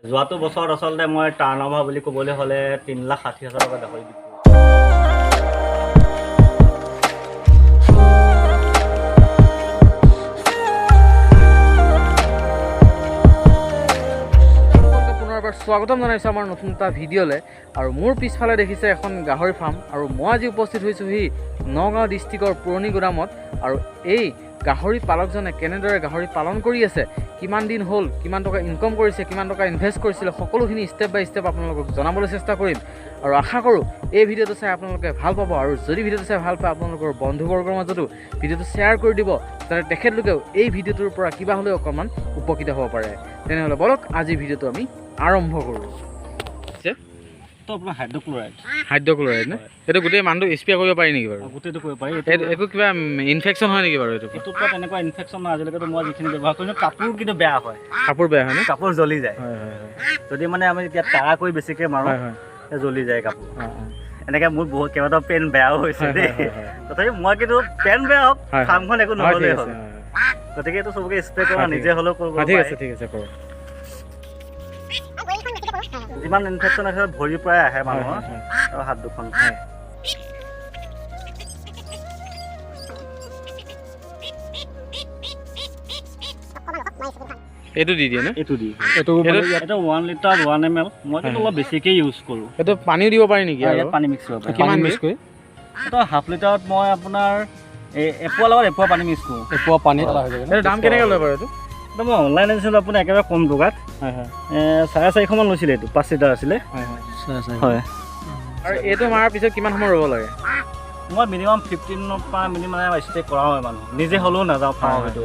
যোৱাটো বছৰত আচলতে মই টাৰ্ণঅভাৰ বুলি ক'বলৈ হ'লে 3,60,000 টকা গাহৰি বিক্ৰী স্বাগতম জনাইছোঁ আমাৰ নতুন এটা ভিডিঅ'লৈ আৰু মোৰ পিছফালে দেখিছে এখন গাহৰি ফাৰ্ম আৰু মই আজি উপস্থিত হৈছোঁহি নগাঁও ডিষ্ট্ৰিক্টৰ পুৰণি গুদামত আৰু এই গাহৰি পালকজনে কেনেদৰে গাহৰি পালন কৰি আছে, কিমান দিন হ'ল, কিমান টকা ইনকম কৰিছে, কিমান টকা ইনভেষ্ট কৰিছিলে, সকলোখিনি ষ্টেপ বাই ষ্টেপ আপোনালোকক জনাবলৈ চেষ্টা কৰিম আৰু আশা কৰোঁ এই ভিডিঅ'টো চাই আপোনালোকে ভাল পাব আৰু যদি ভিডিঅ'টো চাই ভাল পায় আপোনালোকৰ বন্ধুবৰ্গৰ মাজতো ভিডিঅ'টো শ্বেয়াৰ কৰি দিব যাতে তেখেতলোকেও এই ভিডিঅ'টোৰ পৰা কিবা হ'লেও অকণমান উপকৃত হ'ব পাৰে। তেনেহ'লে বলক আজিৰ ভিডিঅ'টো আমি আৰম্ভ কৰোঁ। তো আপোনাৰ হাইড্ৰক্লৰাইড নে? এইটো গোটেই মানুহটো স্প্ৰে কৰিব পাৰি নেকি বাৰু? গোটেইটো কৰিব পাৰি। একো কিবা ইনফেকশ্যন হয় নেকি বাৰু? এইটোৰ পৰা তেনেকুৱা ইনফেকশ্যন নহয় আজিলৈকেতো মই যিখিনি ব্যৱহাৰ কৰিছোঁ। কাপোৰ কিন্তু বেয়া হয়, কাপোৰ বেয়া হয় নে? কাপোৰ জ্বলি যায়। হয় হয় হয়। যদি মানে আমি এতিয়া টাৰা কৰি বেছিকৈ মাৰোঁ জ্বলি যায় কাপোৰ। এনেকৈ মোৰ বহুত কেইবাটাও পেণ্ট বেয়াও হৈছে দেই। তথাপি মই কিন্তু পেণ্ট বেয়া হওক ফাৰ্মখন একো নহ'লেই হ'ল। গতিকে এইটো চবকে স্প্ৰে কৰা নিজে হ'লেও কৰিব পাৰে। ঠিক আছে ঠিক আছে কৰক। যিমান ইনফেকশ্যন আছে ভৰিৰ পৰাই আহে মানুহৰ আৰু হাত দুখন। এইটো দি দিয়ে নে? এইটো 1 লিটাৰ 1 ml। মই কিন্তু অলপ বেছিকৈ ইউজ কৰোঁ। এইটো পানীও দিব পাৰি নেকি? ইয়াত পানী মিক্স কৰিব পাৰি। কিমান মিক্স কৰি? এইটো হাফ লিটাৰত মই আপোনাৰ এপোৱা লগত এপোৱা পানী মিক্স কৰোঁ। এপোৱা পানী এইটো দাম কেনেকৈ লয় বাৰু? এইটো মই অনলাইন আনিছিলোঁ আপোনাৰ একেবাৰে কম টকাত। 450 মান লৈছিলে। এইটো 5 লিটাৰ আছিলে। হয়। আৰু এইটো মাৰাৰ পিছত কিমান সময় ৰ'ব লাগে? মই মিনিমাম 15 পৰা মিনিমাম ষ্টে কৰা হয় মানুহ নিজে হ'লেও নাযাওঁ পাওঁ। সেইটো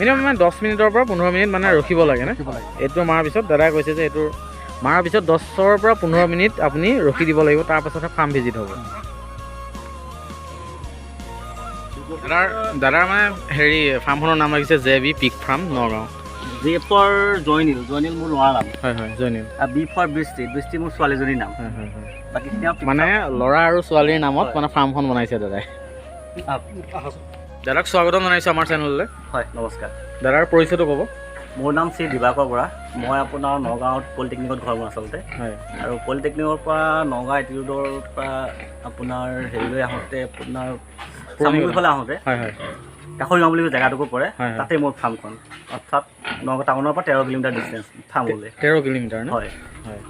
মিনিমাম মানে 10 মিনিটৰ পৰা 15 মিনিট মানে ৰখিব লাগে নে? এইটো মাৰাৰ পিছত দাদাই কৈছে যে এইটো মাৰাৰ পিছত 10ৰ পৰা 15 মিনিট আপুনি ৰখি দিব লাগিব, তাৰপাছতহে ফাৰ্ম ভিজিট হ'ব। দাদাৰ মানে হেৰি ফাৰ্মখনৰ নাম লাগিছে JB pig farm Nagaon. J for Joynil মোৰ ল'ৰাৰ নাম। হয় হয় জয়নিল। B for বৃষ্টি মোৰ ছোৱালীজনীৰ নাম। হয় হয় হয়। বাকী মানে ল'ৰা আৰু ছোৱালীৰ নামত মানে ফাৰ্মখন বনাইছে দাদাই। দাদাক স্বাগতম জনাইছোঁ আমাৰ চেনেললৈ। হয় নমস্কাৰ। দাদাৰ পৰিচয়টো ক'ব। মোৰ নাম শ্ৰী দিবাকৰ বৰা। মই আপোনাৰ নগাঁৱত পলিটেকনিকত ঘৰ মোৰ আচলতে। হয়। আৰু পলিটেকনিকৰ পৰা নগাঁও এটিটিউডৰ পৰা আপোনাৰ হেৰিলৈ আহোঁতে আপোনাৰ চামগুৰিফালে আহোঁতে কাষৰী গাঁও বুলি জেগাটুকু পৰে, তাতে মোৰ ফাৰ্মখন। অৰ্থাৎ নগাঁও টাউনৰ পৰা 13 কিলোমিটাৰ ডিষ্টেঞ্চ ফাৰ্মলৈ। 13 কিলোমিটাৰ নে? হয় হয়।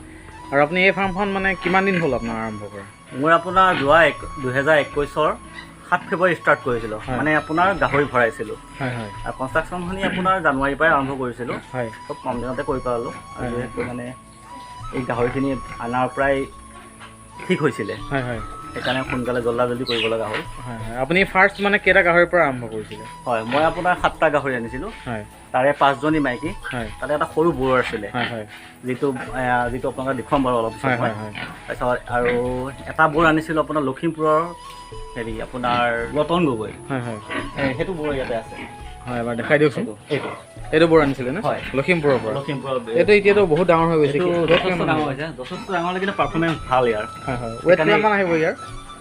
আৰু আপুনি এই ফাৰ্মখন মানে কিমান দিন হ'ল আপোনাৰ আৰম্ভ কৰা? মোৰ আপোনাৰ যোৱা 2021 7 ফেব্ৰুৱাৰী ষ্টাৰ্ট কৰিছিলোঁ। মানে আপোনাৰ গাহৰি ভৰাইছিলোঁ। হয় হয়। আৰু কনষ্ট্ৰাকশ্যনখিনি আপোনাৰ জানুৱাৰীৰ পৰাই আৰম্ভ কৰিছিলোঁ। হয়। খুব কম দিনতে কৰি পেলালোঁ। আৰু যিহেতু মানে এই গাহৰিখিনি আনাৰ পৰাই ঠিক হৈছিলে। হয় হয়। সেইকাৰণে সোনকালে জল্দি কৰিব লগা হ'ল। হয় হয়। আপুনি ফাৰ্ষ্ট মানে কেইটা গাহৰিৰ পৰা আৰম্ভ কৰিছিলে? হয় মই আপোনাৰ 7টা গাহৰি আনিছিলোঁ। হয়। তাৰে 5জনী মাইকী। হয়। তাতে এটা সৰু বৰ আছিলে। হয় হয়। যিটো আপোনালোকে দেখুৱাম বাৰু অলপ পিছত। হয় হয়। তাৰপিছত আৰু এটা বৰ আনিছিলোঁ আপোনাৰ লখিমপুৰৰ হেৰি আপোনাৰ ৰতন গগৈ। হয় হয়। সেইটো বৰ ইয়াতে আছে। হয় এবাৰ দেখাই দিয়কচোন। এইটো বৰ আনিছিলে নে? হয় লখিমপুৰৰ পৰা। এইটো এতিয়াতো বহুত ডাঙৰ হৈ গৈছে। যথেষ্ট ডাঙৰ হৈছে। যথেষ্ট ডাঙৰ কিন্তু পাৰফৰ্মেঞ্চ ভাল ইয়াৰ। হয় হয়। ৱেট কিমান আহিব ইয়াৰ?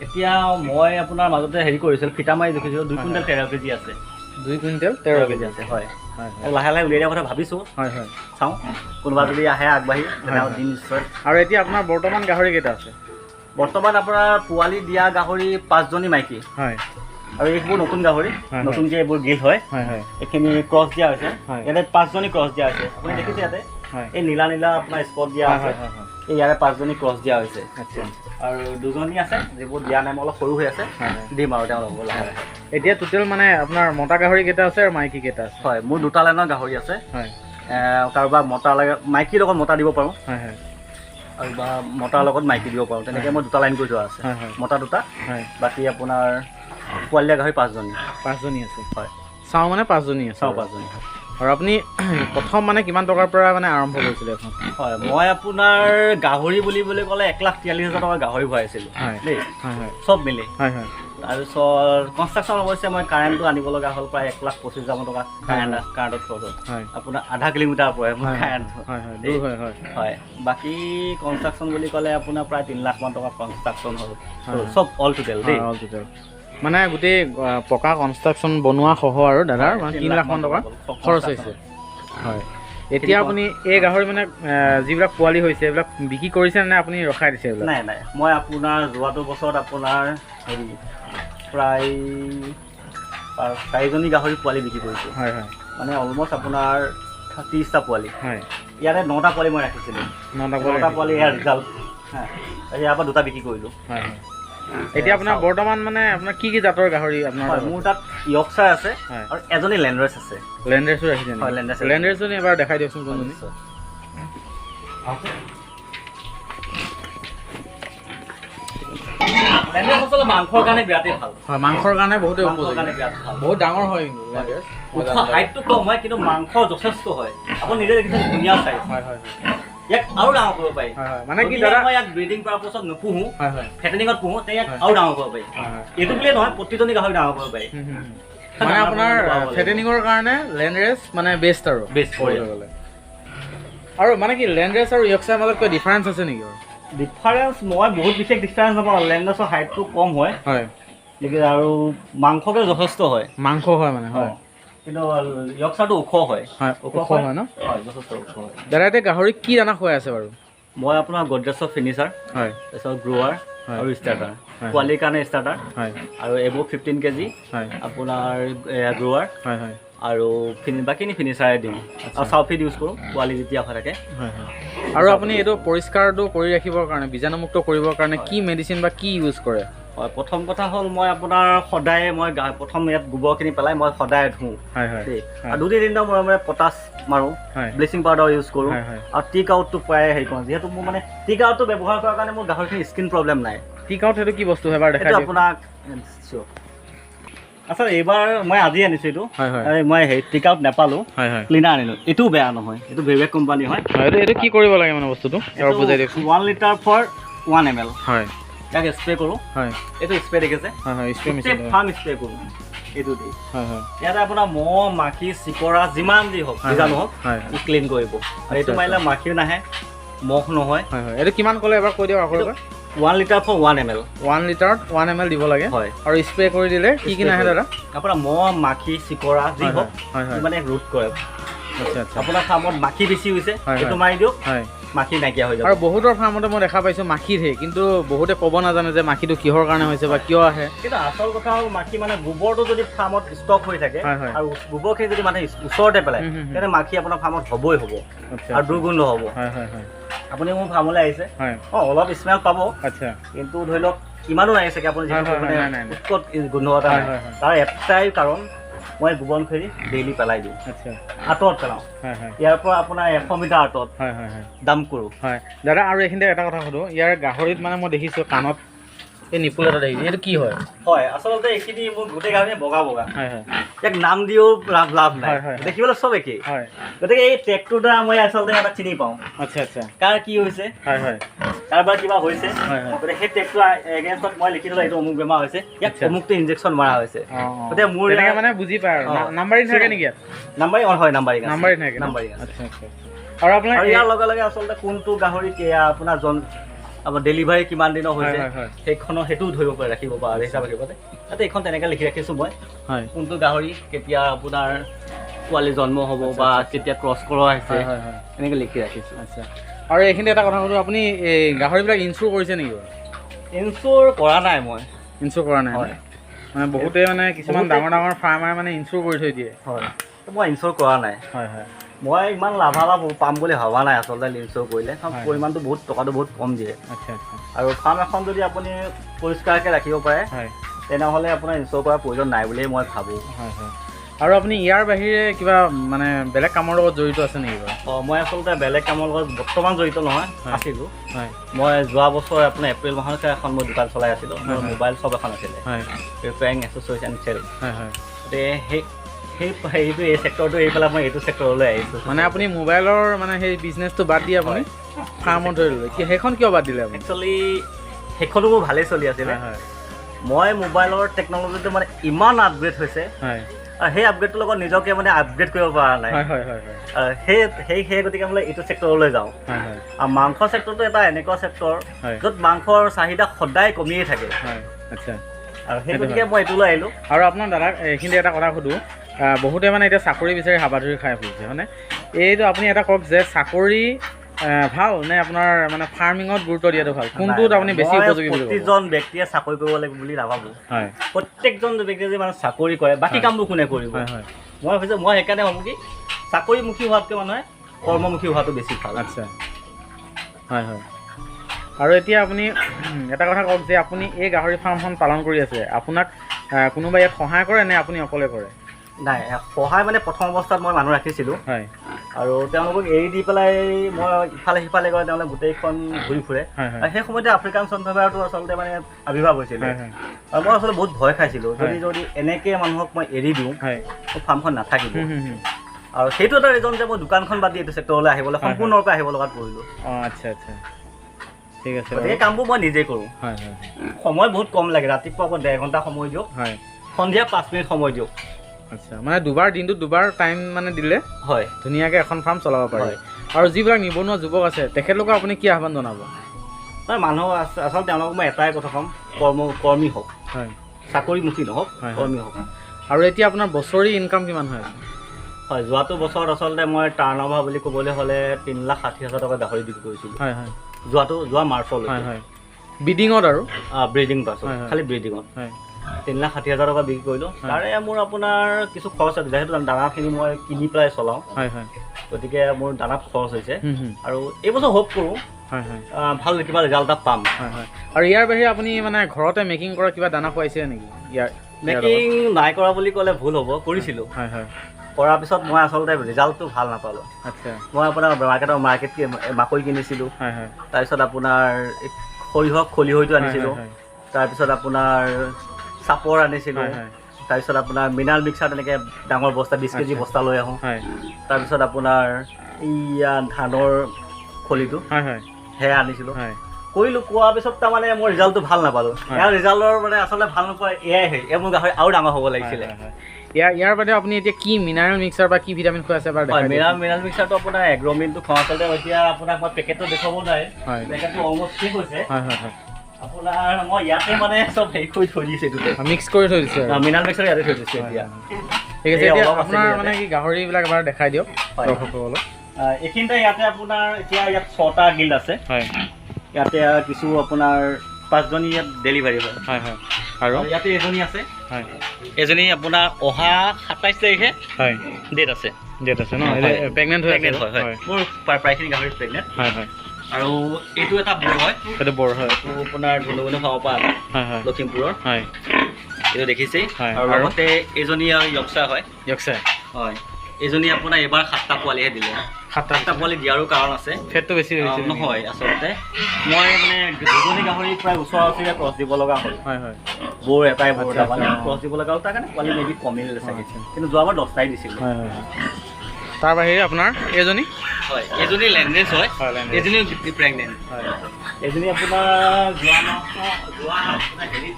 এতিয়া মই আপোনাৰ মাজতে হেৰি কৰিছিলোঁ, ফিটা মাৰি দেখিছিলোঁ 2 কুইণ্টেল 13 কেজি আছে। 2 কুইণ্টেল 13 কেজি আছে। হয় হয়। লাহে লাহে উলিয়াই দিয়া কথা ভাবিছোঁ। হয় হয়। চাওঁ কোনোবা যদি আহে আগবাঢ়ি তেনেহ'লে দিম নিশ্চয়। আৰু এতিয়া আপোনাৰ বৰ্তমান গাহৰি কেইটা আছে? বৰ্তমান আপোনাৰ পোৱালি দিয়া গাহৰি 5জনী মাইকী। হয়। আৰু এইবোৰ নতুন গাহৰি, নতুনকৈ এইবোৰ গিল হয়। হয় হয়। এইখিনি ক্ৰছ দিয়া হৈছে। ইয়াতে 5জনী ক্ৰছ দিয়া হৈছে। আপুনি দেখিছে ইয়াতে এই নীলা আপোনাৰ স্পট দিয়া আছে। এই ইয়াৰে 5জনী ক্ৰছ দিয়া হৈছে। আচ্ছা। আৰু 2জনী আছে যিবোৰ দিয়া নাই, মই অলপ সৰু হৈ আছে, দিম আৰু তেওঁ ল'ব লাহে লাহে। এতিয়া টোটেল মানে আপোনাৰ মতা গাহৰি কেইটা আছে আৰু মাইকী কেইটা আছে? হয় মোৰ 2টা লাইনৰ গাহৰি আছে। হয়। কাৰোবাক মতা লাগে মাইকীৰ লগত মতা দিব পাৰোঁ। হয় হয়। আৰু বা মতাৰ লগত মাইকী দিব পাৰোঁ, তেনেকৈ মই 2টা লাইন কৰি থোৱা আছে। মতা 2টা। হয়। বাকী আপোনাৰ পোৱালি দিয়া গাহৰি 5জনী আছে। হয়। চাওঁ মানে 5জনী আছে। চাওঁ 5জনী। আৰু আপুনি প্ৰথম মানে কিমান টকাৰ পৰা মানে আৰম্ভ কৰিছিলে এখন? হয় মই আপোনাৰ গাহৰি বুলিবলৈ ক'লে 1,43,000 টকা গাহৰি ভৰাইছিলোঁ দেই। হয় হয়। চব মিলি। হয় হয়। তাৰপিছত কনষ্ট্ৰাকশ্যন অৱশ্যে মই কাৰেণ্টটো আনিব লগা হ'ল প্ৰায় 1,25,000 টকা কাৰেণ্টত খৰচ হ'ল। হয়। আপোনাৰ আধা কিলোমিটাৰ পৰে মোৰ কাৰেণ্টটো। হয় হয়। দূৰ হয় হয়। হয়। বাকী কনষ্ট্ৰাকশ্যন বুলি ক'লে আপোনাৰ প্ৰায় 3 লাখ মান টকা কনষ্ট্ৰাকশ্যন হ'ল। চব অল টোটেল দেই। অল টোটেল মানে গোটেই পকা কনষ্ট্ৰাকশ্যন বনোৱা সহ আৰু দাদাৰ 3 লাখ মান টকা খৰচ হৈছে। হয়। এতিয়া আপুনি এই গাহৰি মানে যিবিলাক পোৱালি হৈছে এইবিলাক বিক্ৰী কৰিছে নে আপুনি ৰখাই দিছে এইবিলাক? নাই নাই, মই আপোনাৰ যোৱাটো বছৰত আপোনাৰ হেৰি প্ৰায় 4জনী গাহৰি পোৱালি বিক্ৰী কৰিছোঁ। হয় হয়, মানে অলমষ্ট আপোনাৰ 30টা পোৱালি। হয়, ইয়াতে 9টা পোৱালি মই ৰাখিছিলোঁ। 9টা পোৱালি ইয়াৰ ৰিজাল্ট। ইয়াৰ পৰা 2টা বিক্ৰী কৰিলোঁ। হয় হয়। এতিয়া আপোনাৰ বৰ্তমান মানে আপোনাৰ কি কি জাতৰ গাহৰি আপোনাৰ? মোৰ তাত য়ৰ্কশ্বাৰ আছে আৰু এজনী লেণ্ডৰেছ আছে। লেণ্ডৰেছো ৰাখিছে? হয়, লেণ্ডৰেছজনী এবাৰ দেখাই দিয়কচোন কোনজনী। লেণ্ডৰেছ আচলতে মাংসৰ কাৰণে বিৰাটেই ভাল। হয়, মাংসৰ কাৰণে বহুতেই উপযোগী। বহুত ডাঙৰ হয় কিন্তু লেণ্ডৰেছ। হাইটটো কম হয় কিন্তু মাংস যথেষ্ট হয়। আপুনি নিজে দেখিছে ধুনীয়া চাইজ। হয় হয়, ইয়াক আৰু ডাঙৰ কৰিব পাৰি। মানে কি দাদা, মই ইয়াক ব্ৰিডিং পাৰপছত নুপুহো, হয় হয়, ফেটেনিঙত পুহো, তে ইয়াক আৰু ডাঙৰ কৰিব পাৰি। এইটো বুলিয়ে নহয়, প্ৰতিজনী গাহৰি ডাঙৰ কৰিব পাৰি। মানে আপোনাৰ ফেটেনিঙৰ কাৰণে লেণ্ডৰেছ মানে বেষ্ট আৰু বেষ্ট ক'বলৈ গ'লে। আৰু মানে কি লেণ্ডৰেছ আৰু য়ৰ্কশ্বাৰৰ মাজত কিবা ডিফাৰেঞ্চ আছে নেকি? ডিফাৰেঞ্চ মই বহুত বিশেষ ডিফাৰেঞ্চ নাপাওঁ। লেণ্ডৰেছৰ হাইটটো কম হয় আৰু মাংসটো যথেষ্ট হয়। মাংস হয় মানে, হয়, কিন্তু য়ৰ্কশ্বাৰটো ওখ হয়। ওখ হয় ন? হয়, যথেষ্ট ওখ হয়। দাদা এতিয়া গাহৰি কি দানা খুৱাই আছে বাৰু? মই আপোনাৰ গডৰেজৰ ফিনিচাৰ, হয়, তাৰপিছত গ্ৰোৱাৰ আৰু ষ্টাৰ্টাৰ। পোৱালিৰ কাৰণে ষ্টাৰ্টাৰ, হয়, আৰু এইবোৰ 15 কেজি, হয়, আপোনাৰ গ্ৰোৱাৰ, হয় হয়, আৰু বাকীখিনি ফিনিচাৰে দিওঁ। আৰু চাউফিড ইউজ কৰোঁ পোৱালি যেতিয়া হৈ থাকে। হয় হয়। আৰু আপুনি এইটো পৰিষ্কাৰটো কৰি ৰাখিবৰ কাৰণে, বীজাণুমুক্ত কৰিবৰ কাৰণে কি মেডিচিন বা কি ইউজ কৰে? হয়, প্ৰথম কথা হ'ল মই আপোনাৰ সদায় মই প্ৰথম ইয়াত গোবৰখিনি পেলাই মই সদায় ধুওঁ। হয় হয়, আৰু 2-3 দিনৰ মূৰে মূৰে পটাছ মাৰোঁ, ব্লিচিং পাউডাৰ ইউজ কৰোঁ, আৰু টিক আউটটো প্ৰায় হেৰি কৰোঁ। যিহেতু মোৰ মানে টিক আউটটো ব্যৱহাৰ কৰাৰ কাৰণে মোৰ গাহৰিখিনি স্কিন প্ৰব্লেম নাই। টিক আউট সেইটো কি বস্তু হয় এবাৰ দেখাই দিয়ক আপোনাক। আচলতে এইবাৰ মই আজি আনিছোঁ এইটো। মই হেৰি টিক আউট নাপালোঁ, ক্লিনাৰ আনিলোঁ। এইটোও বেয়া নহয়, এইটো ভেবেক কোম্পানী হয়। এইটো কি কৰিব লাগে মানে বস্তুটো এবাৰ বুজাই দিয়কচোন। 1 লিটাৰ ফৰ 1 ml। হয়, ইয়াক স্প্ৰে কৰোঁ। হয়, এইটো স্প্ৰে দেখিছে? হয় হয়, স্প্ৰে মেচিন ফাৰ্ম স্প্ৰে কৰোঁ এইটো দি। হয় হয়, ইয়াতে আপোনাৰ মহ, মাখি, চিকৰা যিমান যি হওক, বীজাণু হওক, ক্লিন কৰিব। আৰু এইটো মাৰিলে মাখিও নাহে, মহ নহয়। হয় হয়, এইটো কিমান ক'লে এবাৰ কৈ দিয়ক আকৌ এবাৰ। 1 লিটাৰ ফৰ 1 ml। 1 লিটাৰত 1 ml দিব লাগে। হয়, আৰু স্প্ৰে কৰি দিলে কি কি নাহে দাদা? আপোনাৰ মহ, মাখি, চিকৰা যি হওক মানে ৰোধ কৰে। আচ্ছা আচ্ছা, আপোনাৰ ফাৰ্মত মাখি বেছি হৈছে, এইটো মাৰি দিয়ক, মাখি নাইকিয়া হৈ যাব। আৰু বহুতৰ ফাৰ্মতে মই দেখা পাইছোঁ মাখিৰহে, কিন্তু বহুতে ক'ব নাজানে যে মাখিটো কিহৰ কাৰণে হৈছে বা কিয় আহে। কিন্তু আচল কথা হ'ল মাখি মানে গোবৰটো যদি ফাৰ্মত ষ্টক হৈ থাকে আৰু গোবৰখিনি যদি মানে ওচৰতে পেলায়, তেন্তে মাখি আপোনাৰ ফাৰ্মত হ'বই হ'ব আৰু দুৰ্গন্ধ হ'ব। আপুনি মোৰ ফাৰ্মলৈ আহিছে, অলপ স্মেল পাব। আচ্ছা, কিন্তু ধৰি লওক ইমানো নাই চাগে আপুনি উৎকট গোন্ধ এটা নাই। তাৰ এটাই কাৰণ মই গোবৰখিনি ডেইলি পেলাই দিওঁ। আচ্ছা, আঁতৰত পেলাওঁ। ইয়াৰ পৰা আপোনাৰ 100 মিটাৰ আঁতৰত দাম কৰোঁ। হয় দাদা, আৰু এইখিনিতে এটা কথা সুধোঁ, ইয়াৰ গাহৰিত মানে মই দেখিছোঁ কাণত এই নিপুল এটা দেখিছোঁ, এইটো কি হয়? হয়, আচলতে এইখিনি মোৰ গোটেই গাহৰি বগা বগা। ইয়াক নাম দিও লাভ নাই, দেখিবলৈ চব একেই। গতিকে এই ট্ৰেকটোৰ দ্বাৰা মই আচলতে এটা চিনি পাওঁ। আচ্ছা আচ্ছা, কাৰ কি হৈছে, কাৰোবাৰ কিবা হৈছে, গতিকে সেই ট্ৰেকটো এগেইনষ্টত মই লিখি থ'লে এইটো অমুক বেমাৰ হৈছে, ইয়াক অমুকটো ইনজেকশ্যন মৰা হৈছে। গতিকে মোৰ মানে বুজি পায় আৰু নাম্বাৰিং থাকে নেকি ইয়াত? নাম্বাৰিং হয়, নাম্বাৰিং থাকে। নাম্বাৰিং। আচ্ছা আচ্ছা, আৰু আপোনাৰ ইয়াৰ লগে লগে আচলতে কোনটো গাহৰি আপোনাৰ আপোনাৰ ডেলিভাৰী কিমান দিনৰ হৈছে সেইটোও ধৰিব পাৰে, ৰাখিব পাৰে হিচাপে ৰাখিব পাৰে। তাতে এইখন তেনেকৈ লিখি ৰাখিছোঁ মই, কোনটো গাহৰি কেতিয়া আপোনাৰ পোৱালি জন্ম হ'ব বা কেতিয়া ক্ৰছ কৰা হৈছে, এনেকৈ লিখি ৰাখিছোঁ। আচ্ছা, আৰু এইখিনি এটা কথা সুধোঁ, আপুনি এই গাহৰিবিলাক ইনচুৰ কৰিছে নেকি? ইনচুৰ কৰা নাই মই। ইনচুৰ কৰা নাই মানে বহুতে মানে কিছুমান ডাঙৰ ডাঙৰ ফাৰ্মাৰে মানে ইনচুৰ কৰি থৈ দিয়ে। হয়, মই ইনচুৰ কৰা নাই। হয় হয়, মই ইমান লাভালাভ পাম বুলি ভবা নাই আচলতে ইনচুৰ কৰিলে, পৰিমাণটো বহুত টকাটো বহুত কম দিয়ে। আচ্ছা আচ্ছা, আৰু ফাৰ্ম এখন যদি আপুনি পৰিষ্কাৰকৈ ৰাখিব পাৰে তেনেহ'লে আপোনাৰ ইনচুৰ কৰাৰ প্ৰয়োজন নাই বুলিয়ে মই ভাবোঁ। হয় হয়, আৰু আপুনি ইয়াৰ বাহিৰে কিবা মানে বেলেগ কামৰ লগত জড়িত আছে নেকি বাৰু? মই আচলতে বেলেগ কামৰ লগত বৰ্তমান জড়িত নহয়, আছিলোঁ। মই যোৱা বছৰ আপোনাৰ এপ্ৰিল মাহতে এখন মই দোকান চলাই আছিলোঁ, মোৰ মোবাইল শ্বপ এখন আছিলে, ৰিপেয়াৰিং এচেছৰিজ এণ্ড চেল। গতিকে সেইটো এই চেক্টৰটো এৰি পেলাই মই এইটো চেক্টৰলৈ আহিছোঁ। মানে আপুনি মোবাইলৰ মানে সেই বিজনেছটো বাদ দি আপুনি ফাৰ্মত ধৰি ল'লে, সেইখন কিয় বাদ দিলে? একচুৱেলি সেইখনো মোৰ ভালেই চলি আছিলে। মই মোবাইলৰ টেকন'লজিটো মানে ইমান আপগ্ৰেড হৈছে, আৰু সেই আপগ্ৰেডটোৰ লগত নিজকে মানে আপগ্ৰেড কৰিব পৰা নাই। সেই গতিকে বোলে এইটো চেক্টৰলৈ যাওঁ। আৰু মাংস চেক্টৰটো এটা এনেকুৱা চেক্টৰ য'ত মাংসৰ চাহিদা সদায় কমিয়ে থাকে। আচ্ছা, আৰু সেই গতিকে মই এইটোলৈ আহিলোঁ। আৰু আপোনাৰ দাদাক এইখিনি এটা কথা সুধোঁ, বহুতে মানে এতিয়া চাকৰি বিচাৰি হাবাথুৰি খাই ফুৰিছে মানে এইটো আপুনি এটা কওক যে চাকৰি ভাল নে আপোনাৰ মানে ফাৰ্মিঙত গুৰুত্ব দিয়াটো ভাল কোনটোত আপুনি বেছি উপযোগী বুলি প্ৰতিজন ব্যক্তিয়ে চাকৰি কৰিব লাগিব বুলি নাভাবোঁ হয় প্ৰত্যেকজন ব্যক্তিয়ে যে মানে চাকৰি কৰে বাকী কামবোৰ কোনে কৰিব হয় হয় মই ভাবিছোঁ মই সেইকাৰণে ভাবোঁ কি চাকৰিমুখী হোৱাতকৈ মানুহে কৰ্মমুখী হোৱাটো বেছি ভাল আচ্ছা হয় হয় আৰু এতিয়া আপুনি এটা কথা কওক যে আপুনি এই গাহৰি ফাৰ্মখন পালন কৰি আছে আপোনাক কোনোবাই ইয়াত সহায় কৰে নে আপুনি অকলে কৰে নাই সহায় মানে প্ৰথম অৱস্থাত মই মানুহ ৰাখিছিলোঁ হয় আৰু তেওঁলোকক এৰি দি পেলাই মই ইফালে সিফালে গৈ তেওঁলোকে গোটেইখন ঘূৰি ফুৰে আৰু সেই সময়তে আফ্ৰিকান চনফ্লাৱাৰটো আচলতে মানে আৱিৰ্ভাৱ হৈছিলে আৰু মই আচলতে বহুত ভয় খাইছিলোঁ যদি এনেকৈ মানুহক মই এৰি দিওঁ মোৰ ফাৰ্মখন নাথাকিব আৰু সেইটো এটা ৰিজন যে মই দোকানখন বাদ দি এইটো ছেক্টৰলৈ আহিবলৈ সম্পূৰ্ণৰূপে আহিব লগাত পৰিলোঁ আচ্ছা আচ্ছা ঠিক আছে গতিকে কামবোৰ মই নিজেই কৰোঁ সময় বহুত কম লাগে ৰাতিপুৱা আকৌ 1.5 ঘণ্টা সময় দিয়ক সন্ধিয়া 5 মিনিট সময় দিয়ক আচ্ছা মানে দিনটোত দুবাৰ টাইম মানে দিলে হয় ধুনীয়াকৈ এখন ফাৰ্ম চলাব পাৰে আৰু যিবিলাক নিবনুৱা যুৱক আছে তেখেতলোকক আপুনি কি আহ্বান জনাব মানুহ আচলতে তেওঁলোকক মই এটাই কথা ক'ম কৰ্মী হওক হয় চাকৰিমুখী নহওক কৰ্মী হওক আৰু এতিয়া আপোনাৰ বছৰি ইনকাম কিমান হয় হয় যোৱাটো বছৰত আচলতে মই টাৰ্ণ অভাৰ বুলি ক'বলৈ হ'লে 3,60,000 টকা গাহৰি বিক্ৰী কৰিছিলোঁ হয় হয় যোৱা মাৰ্চলৈ হয় হয় ব্ৰিডিঙত আৰু ব্ৰিডিং পাছত খালি ব্ৰিডিঙত 3,60,000 টকা বিক্ৰী কৰিলোঁ তাৰে মোৰ আপোনাৰ কিছু খৰচ আছে যিহেতু দানাখিনি মই কিনি পেলাই চলাওঁ হয় হয় গতিকে মোৰ দানাত খৰচ হৈছে আৰু এইবছৰ হোপ কৰোঁ হয় হয় ভাল কিবা ৰিজাল্ট এটা পাম হয় হয় আৰু ইয়াৰ বাহিৰে আপুনি মানে ঘৰতে মেকিং কৰা কিবা দানা খুৱাইছে নেকি ইয়াৰ মেকিং নাই কৰা বুলি ক'লে ভুল হ'ব কৰিছিলোঁ হয় হয় কৰাৰ পিছত মই আচলতে ৰিজাল্টটো ভাল নাপালোঁ আচ্ছা মই আপোনাৰ মাৰ্কেট মাকৈ কিনিছিলোঁ হয় হয় তাৰপিছত আপোনাৰ সৰিয়হ খলিহৈটো আনিছিলোঁ তাৰপিছত আপোনাৰ চাপৰ আনিছিলোঁ তাৰপিছত আপোনাৰ মিনাৰেল মিক্সাৰ তেনেকৈ ডাঙৰ বস্তা 20 কেজি বস্তা লৈ আহোঁ তাৰপিছত আপোনাৰ ইয়া ধানৰ খলিটো সেয়া আনিছিলোঁ কৰিলোঁ কোৱাৰ পিছত তাৰমানে মোৰ ৰিজাল্টটো ভাল নাপালোঁ ইয়াৰ ৰিজাল্টৰ মানে আচলতে ভাল নোপোৱা এয়াই হয় মোৰ গাহৰি আৰু ডাঙৰ হ'ব লাগিছিলে ইয়াৰ বাদে আপুনি এতিয়া কি মিনাৰেল মিক্সাৰ বা কি ভিটামিন খুৱাইছে বাৰু মিনাৰেল মিক্সাৰটো আপোনাৰ এগ্ৰ'মিনটো খোৱা আচলতে এতিয়া আপোনাক মই পেকেটটো দেখুৱাব নোৱাৰে পেকেটটো অলমষ্ট শেষ হৈছে আপোনাৰ মই ইয়াতে মানে চব হেৰি কৰি থৈ দিছে মিক্স কৰি থৈ দিছে মিনাৰেল মিক্সাৰ ইয়াতে থৈ দিছে এতিয়া ঠিক আছে এতিয়া আপোনাৰ মানে কি গাহৰিবিলাক এবাৰ দেখাই দিয়ক দৰ্শকসকলক এইখিনিতে ইয়াতে আপোনাৰ এতিয়া ইয়াত 6টা গিল্ড আছে ইয়াতে কিছু আপোনাৰ 5জনী ইয়াত ডেলিভাৰী হয় আৰু ইয়াতে এজনী আছে এজনী আপোনাৰ অহা 27 তাৰিখে ডেট আছে ন প্ৰেগনেণ্ট হয় মোৰ প্ৰায়খিনি গাহৰি প্ৰেগনেণ্ট আৰু এইটো এটা বৰ হয় এইটো বৰ হয় এইটো আপোনাৰ ধুনুগুনি খাব পৰা লখিমপুৰৰ এইটো দেখিছেই আৰু লগতে এজনী য়ক্সা হয় এজনী আপোনাৰ এইবাৰ 7টা পোৱালিহে দিলে 7টা পোৱালি দিয়াৰো কাৰণ আছে ফেটটো বেছি হৈছে নহয় আচলতে মই মানে দুজনী গাহৰি প্ৰায় ওচৰা ওচৰিয়ে ক্ৰছ দিব লগা হ'ল বৰ এটাই বৰ এটা মানে ক্ৰছ দিব লগা হ'ল তাৰ কাৰণে পোৱালি মেবি কমিল চাগে কিন্তু যোৱাবাৰ 10টাই দিছিলোঁ তাৰ বাহিৰে আপোনাৰ এজনী এজনী লেণ্ডেজ হয় এজনী প্ৰেগনেণ্ট এজনী আপোনাৰ যোৱা হেৰিত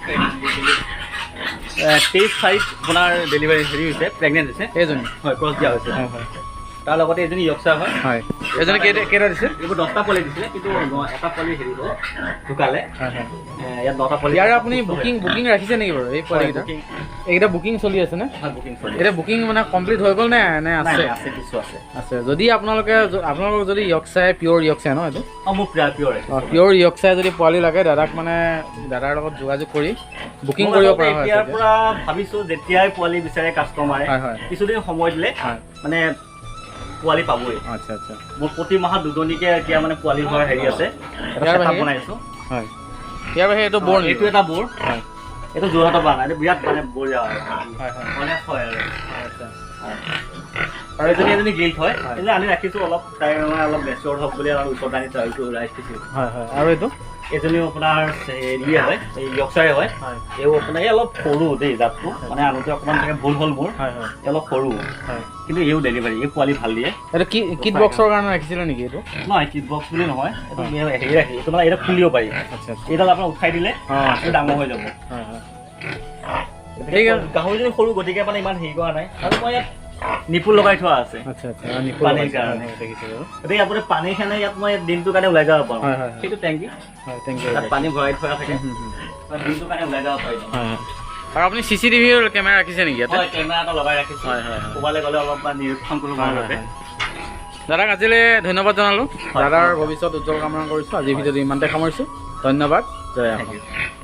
23/5 আপোনাৰ ডেলিভাৰী হেৰি হৈছে প্ৰেগনেণ্ট হৈছে এজনী হয় ক্ৰছ দিয়া হৈছে তাৰ লগতে এজনী য়ক্সা হয় এজনী কেইটা দিছে এইবোৰ 10টা পোৱালি দিছিলে কিন্তু এটা পোৱালি হেৰি হ'ল ঢুকালে ইয়াত 9টা পোৱালি ইয়াৰ আপুনি বুকিং ৰাখিছে নেকি বাৰু এই পোৱালিকেইটা এইকেইটা বুকিং চলি আছে নে এতিয়া বুকিং মানে কমপ্লিট হৈ গ'ল নে আছে আছে যদি আপোনালোক যদি য়ক্সাই পিয়'ৰ য়ক্সাই ন এইটো মোৰ পিয়'ৰ য়ক্সাই যদি পোৱালি লাগে দাদাৰ লগত যোগাযোগ কৰি বুকিং কৰিব পৰা হয় ইয়াৰ পৰা ভাবিছোঁ যেতিয়াই পোৱালি বিচাৰে কাষ্টমাৰে কিছুদিন সময় দিলে মানে পোৱালি পাবই আচ্ছা আচ্ছা মোৰ প্ৰতি মাহত 2জনীকে এতিয়া মানে পোৱালি হোৱাৰ হেৰি আছে বনাইছোঁ ইয়াৰ বাহিৰে এইটো বৰ এইটো এটা বৰ এইটো যোৰহাটৰ পৰা এইটো বিৰাট মানে বঢ়িয়া হয় আৰু এজনী গিল্ড হয় এইটো আনি ৰাখিছোঁ অলপ তাই মানে অলপ মেচিয়ৰ হওক বুলি আৰু ওচৰত আনি এইটো ৰাইজ দিছোঁ আৰু এইটো এজনীও আপোনাৰ হেৰিয়ে হয় এই য়ক্সাৰে হয় এইও আপোনাৰ অলপ সৰু দেই জাতটো মানে আনোতে অকণমান চাগে ভুল হ'ল মোৰ অলপ সৰু কিন্তু এইও ডেলিভাৰী এই পোৱালি ভাল দিয়ে এইটো কিট বক্সৰ কাৰণে ৰাখিছিলে নেকি এইটো নহয় কিট বক্স বুলি নহয় এইটো হেৰি ৰাখি এইটো মানে এইটো খুলিব পাৰি এইডাল আপোনাৰ উঠাই দিলে এইটো ডাঙৰ হৈ যাব গাহৰিজনী সৰু গতিকে মানে ইমান হেৰি কৰা নাই আৰু মই ইয়াত নিপুল লগাই থোৱা আছে পানীৰ কাৰণে গতিকে আপুনি পানীৰ কাৰণে ইয়াত মই দিনটোৰ কাৰণে ওলাই যাব পাৰোঁ সেইটো টেংকি তাত পানী ভৰাই থোৱা থাকে দিনটোৰ কাৰণে ওলাই যাব পাৰিম আৰু আপুনি CCTV কেমেৰা ৰাখিছে নেকি ইয়াতে? হয়, কেমেৰা এটা লগাই ৰাখিছোঁ। হয় হয় ক'ৰবালৈ গ'লে অলপমান নিৰীক্ষণ কৰিব বাবে। দাদাক আজিলৈ ধন্যবাদ জনালোঁ। দাদাৰ ভৱিষ্যত উজ্জ্বল কামনা কৰিছোঁ। আজিৰ ভিডিঅ'টো ইমানতে সামৰিছোঁ। ধন্যবাদ। জয় অসম।